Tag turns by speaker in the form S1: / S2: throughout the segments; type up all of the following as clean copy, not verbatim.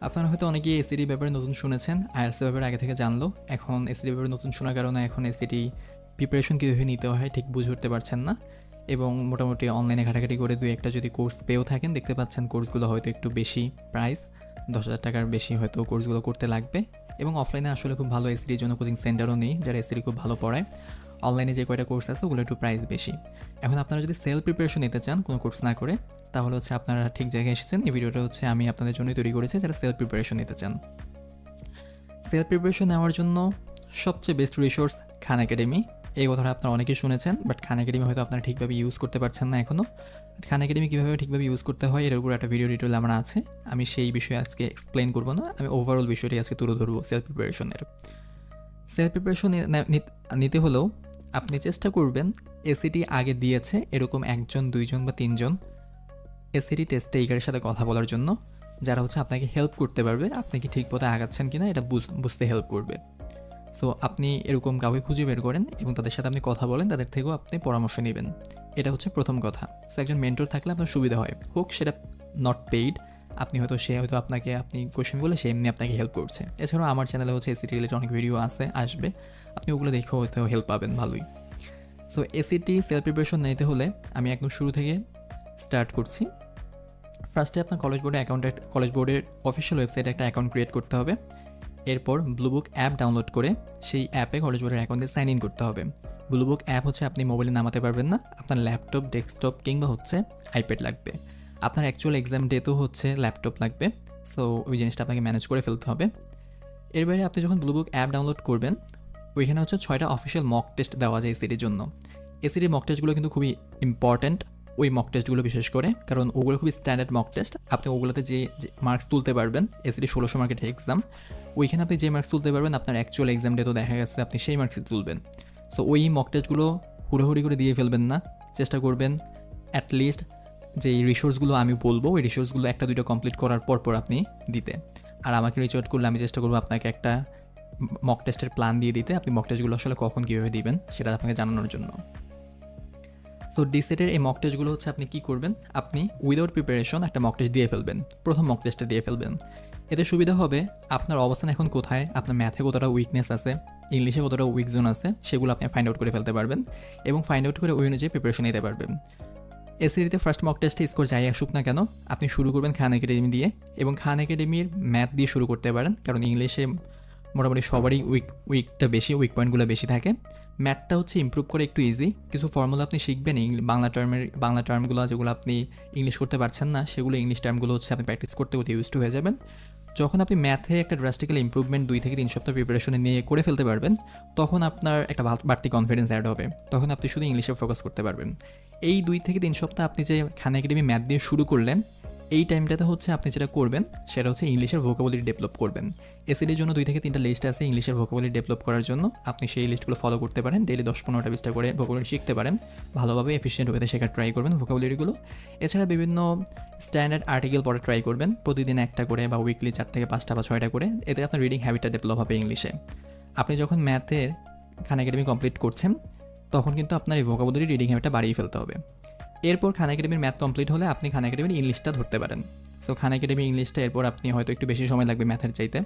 S1: আপনারা হয়তো অনেকেই এসিডি ব্যাপারে নতুন শুনেছেন, আইএলটিএস এর ব্যাপারে আগে থেকে জানলো। এখন এসিডি ব্যাপারে নতুন শোনার কারণে এখন এসিডি প্রিপারেশন কীভাবে নিতে হয় ঠিক বুঝে উঠতে পারছেন না, এবং মোটামুটি অনলাইনে ঘাটাঘাটি করে দুই একটা যদি কোর্স পেয়েও থাকেন, দেখতে পাচ্ছেন কোর্সগুলো হয়তো একটু বেশি প্রাইস, 10,000 টাকার বেশি হয়তো কোর্সগুলো করতে লাগবে। এবং অফলাইনে আসলে খুব ভালো এসিডির জন্য কোচিং সেন্টারও নেই যারা এসিডি খুব ভালো পড়ায়। অনলাইনে যে কয়টা কোর্স আছে ওগুলো একটু প্রাইস বেশি। এখন আপনারা যদি সেলফ প্রিপারেশন নিতে চান কোনো কোর্স না করে, তাহলে হচ্ছে আপনারা ঠিক জায়গায় এসেছেন। এই ভিডিওটা হচ্ছে আমি আপনাদের জন্যই তৈরি করেছি যারা সেলফ প্রিপারেশন নিতে চান। সেলফ প্রিপারেশন নেওয়ার জন্য সবচেয়ে বেস্ট রিসোর্স খান একাডেমি। এই কথাটা আপনারা অনেকেই শুনেছেন, বাট খান একাডেমি হয়তো আপনারা ঠিকভাবে ইউজ করতে পারছেন না এখনও। খান একাডেমি কীভাবে ঠিকভাবে ইউজ করতে হয় এর উপর একটা ভিডিও ডিটেল আমার আছে, আমি সেই বিষয়ে আজকে এক্সপ্লেন করবো না, আমি ওভারঅল বিষয়টি আজকে তুলে ধরবো। সেলফ প্রিপারেশনের সেলফ প্রিপারেশন নিতে হলেও আপনি চেষ্টা করবেন এসিটি আগে দিয়েছে এরকম একজন, দুইজন বা তিনজন এসিটি টেস্ট টেকারের সাথে কথা বলার জন্য, যারা হচ্ছে আপনাকে হেল্প করতে পারবে আপনি কি ঠিক পথে আগাচ্ছেন কিনা এটা বুঝতে হেল্প করবে। সো আপনি এরকম কাউকে খুঁজে বের করেন এবং তাদের সাথে আপনি কথা বলেন, তাদের থেকেও আপনি পরামর্শ নেবেন। এটা হচ্ছে প্রথম কথা। সো একজন মেন্টর থাকলে আপনার সুবিধা হয়, হোক সেটা নট পেইড, আপনি হয়তো সে হয়তো আপনাকে আপনি কোয়েশ্চেন বলে সে এমনি আপনাকে হেল্প করছে। এছাড়াও আমার চ্যানেলে হচ্ছে এসিটি রিলেটেড অনেক ভিডিও আসবে, আপনি ওগুলো দেখেও হয়তো হেল্প পাবেন ভালোই। সো এসিটি সেলফ প্রিপারেশন নিতে হলে আমি একদম শুরু থেকে স্টার্ট করছি। ফার্স্টে আপনার কলেজ বোর্ডের অফিসিয়াল ওয়েবসাইটে একটা অ্যাকাউন্ট ক্রিয়েট করতে হবে। এরপর ব্লুবুক অ্যাপ ডাউনলোড করে সেই অ্যাপে কলেজ বোর্ডের অ্যাকাউন্টে সাইন ইন করতে হবে। ব্লুবুক অ্যাপ হচ্ছে আপনি মোবাইলে নামাতে পারবেন না, আপনার ল্যাপটপ, ডেস্কটপ কিংবা হচ্ছে আইপ্যাড লাগবে। আপনার অ্যাকচুয়াল এক্সাম ডেতেও হচ্ছে ল্যাপটপ লাগবে। সো ওই জিনিসটা আপনাকে ম্যানেজ করে ফেলতে হবে। এর বাইরে আপনি যখন ব্লুবুক অ্যাপ ডাউনলোড করবেন, ওইখানে হচ্ছে 6টা অফিসিয়াল মক টেস্ট দেওয়া যায় এসিটির জন্য। এসিটির মক টেস্টগুলো কিন্তু খুবই ইম্পর্ট্যান্ট, ওই মক টেস্টগুলো বিশেষ করে, কারণ ওগুলো খুবই স্ট্যান্ডার্ড মক টেস্ট। আপনি ওগুলোতে যে মার্কস তুলতে পারবেন, এসিটি 1600 মার্কের এক্সাম, ওইখানে আপনি যে মার্কস তুলতে পারবেন আপনার অ্যাকচুয়াল এক্সাম ডে তো দেখা গেছে আপনি সেই মার্কসই তুলবেন। সো ওই মক টেস্টগুলো হুড়োহুড়ি করে দিয়ে ফেলবেন না, চেষ্টা করবেন অ্যাটলিস্ট যে রিসোর্সগুলো আমি বলবো ওই রিসোর্সগুলো একটা দুইটা কমপ্লিট করার পর আপনি দিতে। আর আমাকে রিচ আউট করলে আমি চেষ্টা করবো আপনাকে একটা মক টেস্টের প্ল্যান দিয়ে দিতে, আপনি মক টেস্টগুলো আসলে কখন কীভাবে দিবেন সেটা আপনাকে জানানোর জন্য। সো ডিসেটের এই মক টেস্টগুলো হচ্ছে আপনি কী করবেন, আপনি উইদাউট প্রিপারেশন একটা মক টেস্ট দিয়ে ফেলবেন, প্রথম মক টেস্টটা দিয়ে ফেলবেন। এতে সুবিধা হবে আপনার অবস্থান এখন কোথায়, আপনার ম্যাথে কতটা উইকনেস আছে, ইংলিশে কতটা উইক জোন আছে, সেগুলো আপনি ফাইন্ড আউট করে ফেলতে পারবেন এবং ফাইন্ড আউট করে ওই অনুযায়ী প্রিপারেশন নিতে পারবেন। এসিডিতে ফার্স্ট মক টেস্টে স্কোর যাই আসুক না কেন, আপনি শুরু করবেন খান একাডেমি দিয়ে, এবং খান একাডেমির ম্যাথ দিয়ে শুরু করতে পারেন, কারণ ইংলিশে মোটামুটি সবারই উইকটা বেশি, উইক পয়েন্টগুলো বেশি থাকে। ম্যাথটা হচ্ছে ইমপ্রুভ করে একটু ইজি, কিছু ফর্মুলা আপনি শিখবেন বাংলা টার্মগুলো যেগুলো আপনি ইংলিশ করতে পারছেন না, সেগুলো ইংলিশ টার্মগুলো হচ্ছে আপনি প্র্যাকটিস করতে করতে ইউজ টু হয়ে যাবেন। যখন আপনি ম্যাথে একটা ড্রাস্টিক্যাল ইমপ্রুভমেন্ট 2 থেকে 3 সপ্তাহ প্রিপারেশনে নিয়ে করে ফেলতে পারবেন, তখন আপনার একটা বাড়তি কনফিডেন্স অ্যাড হবে, তখন আপনি শুধু ইংলিশে ফোকাস করতে পারবেন। এই 2 থেকে 3 সপ্তাহ আপনি যে খান একাডেমি ম্যাথ দিয়ে শুরু করলেন, এই টাইমটাতে হচ্ছে আপনি যেটা করবেন সেটা হচ্ছে ইংলিশের ভোকাবুলারি ডেভেলপ করবেন। এসিডির জন্য 2 থেকে 3টা লিস্ট আছে ইংলিশের ভোকাবুলারি ডেভেলপ করার জন্য, আপনি সেই লিস্টগুলো ফলো করতে পারেন, ডেইলি 10-15টা 20টা করে ভোকাবুলারি শিখতে পারেন, ভালোভাবে এফিসিয়েন্ট ওয়েতে শেখার ট্রাই করবেন ভোকাবুলারিগুলো। এছাড়া বিভিন্ন স্ট্যান্ডার্ড আর্টিকেল পড়া ট্রাই করবেন, প্রতিদিন একটা করে বা উইকলি 4 থেকে 5টা বা 6টা করে, এতে আপনার রিডিং হ্যাবিটটা ডেভেলপ হবে ইংলিশে। আপনি যখন ম্যাথের খান একাডেমি কমপ্লিট করছেন, তখন কিন্তু আপনার এই ভোকাবুলারি রিডিং হ্যাবিটটা বাড়িয়ে ফেলতে হবে। এরপর খান একাডেমির ম্যাথ কমপ্লিট হলে আপনি খান একাডেমির ইংলিশটা ধরতে পারেন। সো খান একাডেমি ইংলিশটা এরপর আপনি হয়তো একটু বেশি সময় লাগবে ম্যাথের চাইতে,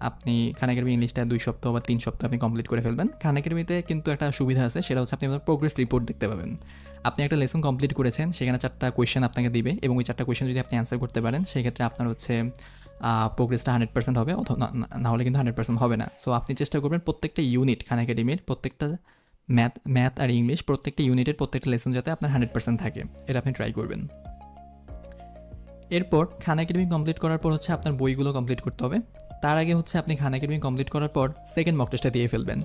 S1: আপনি খান একাডেমি ইংলিশটা 2 সপ্তাহ বা 3 সপ্তাহ আপনি কমপ্লিট করে ফেলবেন। খান একাডেমিতে কিন্তু একটা সুবিধা আছে, সেটা হচ্ছে আপনি আপনার প্রোগ্রেস রিপোর্ট দেখতে পাবেন। আপনি একটা লেসন কমপ্লিট করেছেন, সেখানে 4টা কোয়েশ্চেন আপনাকে দিবে, এবং ওই 4টা কোয়েশ্চেন যদি আপনি অ্যান্সার করতে পারেন, সেক্ষেত্রে আপনার হচ্ছে প্রোগ্রেসটা 100% হবে, অথবা না হলে কিন্তু 100% হবে না। সো আপনি চেষ্টা করবেন প্রত্যেকটা ইউনিট খান একাডেমির প্রত্যেকটা ম্যাথ আর ইংলিশ প্রত্যেকটা ইউনিটের প্রত্যেকটা লেসন যাতে আপনার 100% থাকে, এটা আপনি ট্রাই করবেন। এরপর খান একাডেমি কমপ্লিট করার পর হচ্ছে আপনার বইগুলো কমপ্লিট করতে হবে। তার আগে হচ্ছে আপনি খান একাডেমি কমপ্লিট করার পর সেকেন্ড মক টেস্টটা দিয়ে ফেলবেন।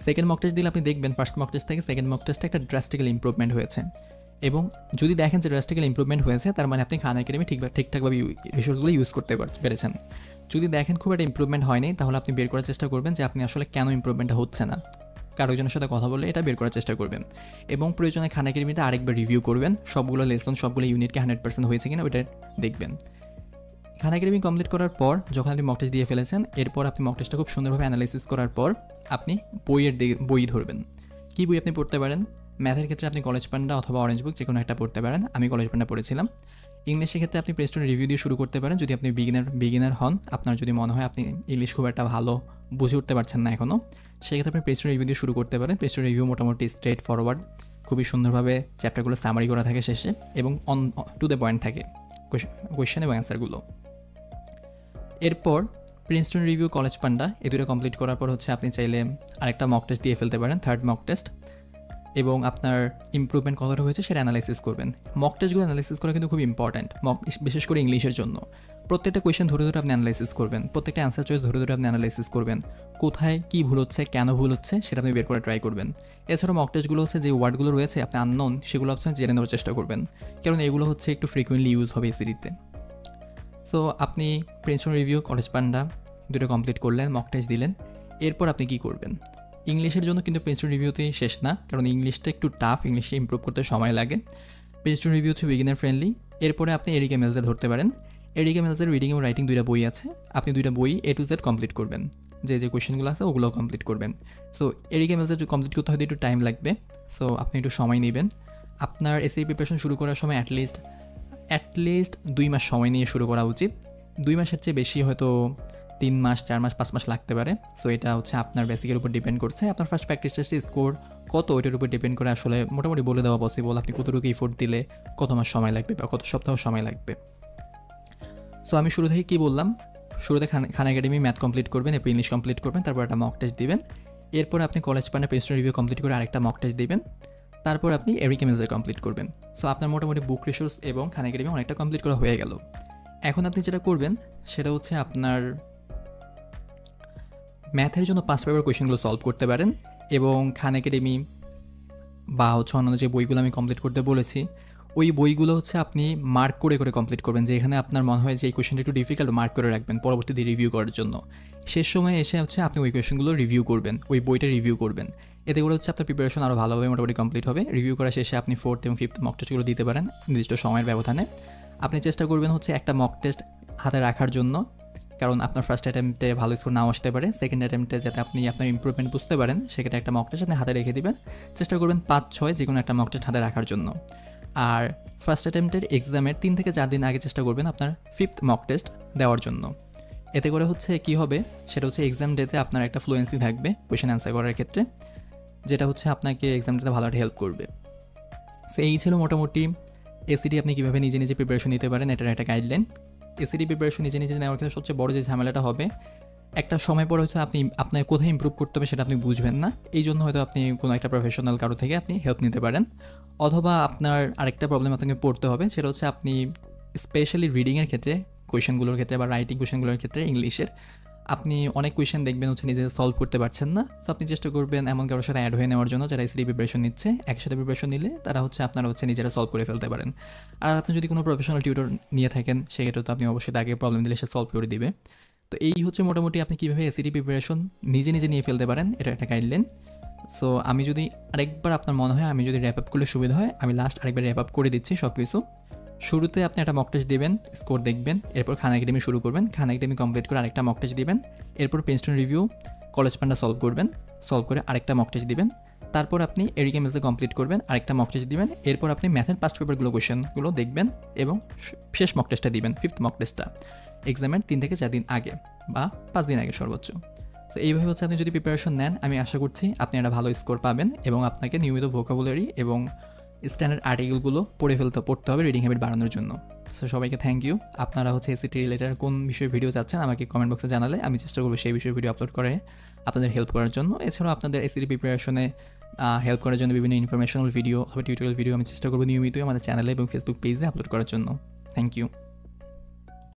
S1: সেকেন্ড মক টেস্ট দিলে আপনি দেখবেন ফার্স্ট মক টেস্ট থেকে সেকেন্ড মক টেস্টে একটা ড্রাস্টিক্যাল ইমপ্রুভমেন্ট হয়েছে, এবং যদি দেখেন যে ড্রাস্টিক্যাল ইমপ্রুভমেন্ট হয়েছে, তার মানে আপনি খান একাডেমি ঠিকঠাকভাবে রিসোর্সগুলো ইউজ করতে পেরেছেন। যদি দেখেন খুব একটা ইমপ্রুভমেন্ট হয়নি, তাহলে আপনি বের করার চেষ্টা করবেন যে আপনি আসলে কেন ইমপ্রুভমেন্টটা হচ্ছে না, কারোজনের সাথে কথা বলে এটা বের করার চেষ্টা করবেন, এবং প্রয়োজনে খান একাডেমিতে আরেকবার রিভিউ করবেন, সবগুলো লেসন সবগুলো ইউনিটকে 100% হয়েছে কিনা ওইটা দেখবেন। খান একাডেমি কমপ্লিট করার পর যখন আপনি মক টেস্ট দিয়ে ফেলেছেন, এরপর আপনি মক টেস্টটা খুব সুন্দরভাবে অ্যানালাইসিস করার পর আপনি বই ধরবেন। কী বই আপনি পড়তে পারেন? ম্যাথের ক্ষেত্রে আপনি কলেজ পান্ডা অথবা অরেঞ্জ বুক যে কোনো একটা পড়তে পারেন, আমি কলেজ পান্ডা পড়েছিলাম। ইংলিশের ক্ষেত্রে আপনি প্লে স্টোরে রিভিউ দিয়ে শুরু করতে পারেন যদি আপনি বিগিনার হন, আপনার যদি মনে হয় আপনি ইংলিশ খুব একটা ভালো বুঝে উঠতে পারছেন না এখনও, সেক্ষেত্রে আপনি প্লে স্টোরে রিভিউ দিয়ে শুরু করতে পারেন। প্লে স্টোরে রিভিউ মোটামুটি স্ট্রেট ফরওয়ার্ড, খুবই সুন্দরভাবে চ্যাপ্টারগুলো সামারি করা থাকে শেষে, এবং অন টু দ্য পয়েন্ট থাকে কোয়েশ্চেন এবং অ্যান্সারগুলো। এরপর প্রিন্সটন রিভিউ, কলেজ পান্ডা, এই দুটো কমপ্লিট করার পর হচ্ছে আপনি চাইলে আরেকটা মক টেস্ট দিয়ে ফেলতে পারেন, থার্ড মক টেস্ট, এবং আপনার ইমপ্রুভমেন্ট কতটা হয়েছে সেটা অ্যানালাইসিস করবেন। মক টেস্টগুলো অ্যানালাইসিস করা কিন্তু খুব ইম্পর্ট্যান্ট, বিশেষ করে ইংলিশের জন্য। প্রত্যেকটা কোয়েশ্চেন ধরে ধরে আপনি অ্যানালাইসিস করবেন, প্রত্যেকটা অ্যান্সার চয়েস ধরে ধরে আপনি অ্যানালাইসিস করবেন, কোথায় কী ভুল হচ্ছে, কেন ভুল হচ্ছে সেটা আপনি বের করে ট্রাই করবেন। এছাড়াও মক টেস্টগুলো হচ্ছে যে ওয়ার্ডগুলো রয়েছে আপনি আননোন, সেগুলো আপনি জেনে নেওয়ার চেষ্টা করবেন, কারণ এগুলো হচ্ছে একটু ফ্রিকুয়েন্টলি ইউজ হবে এসিডিতে। সো আপনি প্রিন্সটন রিভিউ, কলেজ পান্ডা দুটো কমপ্লিট করলেন, মক টেস্ট দিলেন, এরপর আপনি কী করবেন? ইংলিশের জন্য কিন্তু প্রিন্সটন রিভিউতেই শেষ না, কারণ ইংলিশটা একটু টাফ, ইংলিশে ইমপ্রুভ করতে সময় লাগে। প্রিন্সটন রিভিউ হচ্ছে বিগিনার ফ্রেন্ডলি। এরপরে আপনি এরিক এমেলসের ধরতে পারেন। এরিক এমেলসের রিডিং এবং রাইটিং দুইটা বই আছে, আপনি দুইটা বই A to Z কমপ্লিট করবেন, যে কোয়েশ্চেনগুলো আছে ওগুলো কমপ্লিট করবেন। সো এরিক এমেলসের কমপ্লিট করতে হয়তো একটু টাইম লাগবে, সো আপনি একটু সময় নেবেন। আপনার এসএই প্রিপারেশন শুরু করার সময় অ্যাটলিস্ট 2 মাস সময় নিয়ে শুরু করা উচিত। 2 মাসের চেয়ে বেশি হয়তো 3 মাস, 4 মাস, 5 মাস লাগতে পারে। সো এটা হচ্ছে আপনার বেসিকের উপর ডিপেন্ড করছে, আপনার ফার্স্ট প্র্যাকটিস টেস্টে স্কোর কত ওইটার উপর ডিপেন্ড করে আসলে মোটামুটি বলে দেওয়া পসিবল আপনি কতটুকু এফোর্ট দিলে কত মাস সময় লাগবে বা কত সপ্তাহ সময় লাগবে। সো আমি শুরু থেকে কী বললাম, শুরুতে খান একাডেমি ম্যাথ কমপ্লিট করবেন, এরপর ইংলিশ কমপ্লিট করবেন, তারপর একটা মক টেস্ট দিবেন। এরপর আপনি কলেজ পান্ডা প্রিন্সটন রিভিউ কমপ্লিট করে আরেকটা মক টেস্ট দিবেন, তারপর আপনি এরিক এমেলসের কমপ্লিট করবেন। সো আপনার মোটামুটি বুক রিসোর্স এবং খান একাডেমি অনেকটা কমপ্লিট করা হয়ে গেল। এখন আপনি যেটা করবেন সেটা হচ্ছে আপনার ম্যাথের জন্য 5 পেপার কোয়েশ্চেনগুলো সলভ করতে পারেন, এবং খান একাডেমি বা হচ্ছে অন্যান্য যে বইগুলো আমি কমপ্লিট করতে বলেছি ওই বইগুলো হচ্ছে আপনি মার্ক করে করে কমপ্লিট করবেন, যে এখানে আপনার মনে হয় যে এই কোয়েশ্চেনটা একটু ডিফিকাল্ট, মার্ক করে রাখবেন পরবর্তীতে রিভিউ করার জন্য। শেষ সময় এসে হচ্ছে আপনি ওই কোয়েশ্চেনগুলো রিভিউ করবেন, ওই বইটা রিভিউ করবেন। এতে করে হচ্ছে আপনার প্রিপারেশন আরও ভালোভাবে মোটামুটি কমপ্লিট হবে। রিভিউ করার শেষে আপনি 4th এবং 5th মক টেস্টগুলো দিতে পারেন নির্দিষ্ট সময়ের ব্যবধানে। আপনি চেষ্টা করবেন হচ্ছে একটা মক টেস্ট হাতে রাখার জন্য, কারণ আপনার ফার্স্ট অ্যাটেম্পটে ভালো স্কোর নাও আসতে পারে, সেকেন্ড অ্যাটেম্পটে যাতে আপনি আপনার ইমপ্রুভমেন্ট বুঝতে পারেন সেক্ষেত্রে একটা মক টেস্ট আপনি হাতে রেখে দিবেন। চেষ্টা করবেন 5-6 যে কোনো একটা মক টেস্ট হাতে রাখার জন্য। আর ফার্স্ট অ্যাটেম্পটের এক্সামের 3 থেকে 4 দিন আগে চেষ্টা করবেন আপনার 5th মক টেস্ট দেওয়ার জন্য। এতে করে হচ্ছে কী হবে সেটা হচ্ছে এক্সাম ডেতে আপনার একটা ফ্লুয়েন্সি থাকবে কোয়েশ্চেন অ্যান্সার করার ক্ষেত্রে, যেটা হচ্ছে আপনাকে এক্সাম ডেতে ভালো একটা হেল্প করবে। সো এই ছিল মোটামুটি এসিডি আপনি কীভাবে নিজে নিজে প্রিপারেশন নিতে পারেন এটার একটা গাইডলাইন। এসিডি প্রিপারেশন নিজে নিজে নেওয়ার ক্ষেত্রে সবচেয়ে বড় যে ঝামেলাটা হবে, একটা সময় পরে হচ্ছে আপনি আপনার কোথায় ইমপ্রুভ করতে হবে সেটা আপনি বুঝবেন না, এই জন্য হয়তো আপনি কোনো একটা প্রফেশনাল কারো থেকে আপনি হেল্প নিতে পারেন। অথবা আপনার আরেকটা প্রবলেম আপনাকে পড়তে হবে, সেটা হচ্ছে আপনি স্পেশালি রিডিংয়ের ক্ষেত্রে কোয়েশ্চেনগুলোর ক্ষেত্রে বা রাইটিং কোয়েশ্চেনগুলোর ক্ষেত্রে ইংলিশের আপনি অনেক কোয়েশ্চেন দেখবেন হচ্ছে নিজে সলভ করতে পারছেন না। তো আপনি চেষ্টা করবেন এমন কারোর সাথে অ্যাড হয়ে নেওয়ার জন্য যারা এসিডি প্রিপারেশন নিচ্ছে, একসাথে প্রিপারেশন নিলে তারা হচ্ছে আপনারা হচ্ছে নিজেরা সলভ করে ফেলতে পারেন। আর আপনি যদি কোনো প্রফেশনাল টিউটর নিয়ে থাকেন সেক্ষেত্রে তো আপনি অবশ্যই তাকে প্রবলেম দিলে সে সলভ করে দিবে। তো এই হচ্ছে মোটামুটি আপনি কীভাবে এসিডি প্রিপারেশন নিজে নিজে নিয়ে ফেলতে পারেন, এটা একটা গাইডলাইন। সো আমি যদি আরেকবার আপনার মনে হয় আমি যদি র্যাপ আপ করলে সুবিধা হয়, আমি লাস্ট আরেকবার র্যাপ আপ করে দিচ্ছি সব কিছু। শুরুতে আপনি একটা মক টেস্ট দেবেন, স্কোর দেখবেন, এরপর খান একাডেমি শুরু করবেন, খান একাডেমি কমপ্লিট করে আরেকটা মক টেস্ট দিবেন, এরপর প্রিন্সটন রিভিউ, কলেজ পান্ডা সলভ করবেন, সলভ করে আরেকটা মক টেস্ট দিবেন, তারপর আপনি এরিক এমেলসে কমপ্লিট করবেন, আরেকটা মক টেস্ট দিবেন, এরপর আপনি ম্যাথের পাস্ট পেপারগুলো কোয়েশ্চেনগুলো দেখবেন এবং শেষ মক টেস্টটা দিবেন, 5th মক টেস্টটা এক্সামের 3 থেকে 4 দিন আগে বা 5 দিন আগে সর্বোচ্চ। তো এইভাবে হচ্ছে আপনি যদি প্রিপারেশন নেন আমি আশা করছি আপনি একটা ভালো স্কোর পাবেন, এবং আপনাকে নিয়মিত ভোকাবুলারি এবং স্ট্যান্ডার্ড আর্টিকেলগুলো পড়তে হবে রিডিং হ্যাবিট বাড়ানোর জন্য। সো সবাইকে থ্যাংক ইউ। আপনারা হচ্ছে এসিটি রিলেটেড কোন বিষয়ে ভিডিও চাচ্ছেন আমাকে কমেন্ট বক্সে জানালে আমি চেষ্টা করবো সেই বিষয়ে ভিডিও আপলোড করে আপনাদের হেল্প করার জন্য। এছাড়াও আপনাদের এসিটি প্রিপারেশনে হেল্প করার জন্য বিভিন্ন ইনফরমেশনাল ভিডিও অথবা টিউটোরিয়াল ভিডিও আমি চেষ্টা করবো নিয়মিতই আমাদের চ্যানেলে এবং ফেসবুক পেজে আপলোড করার জন্য। Thank you.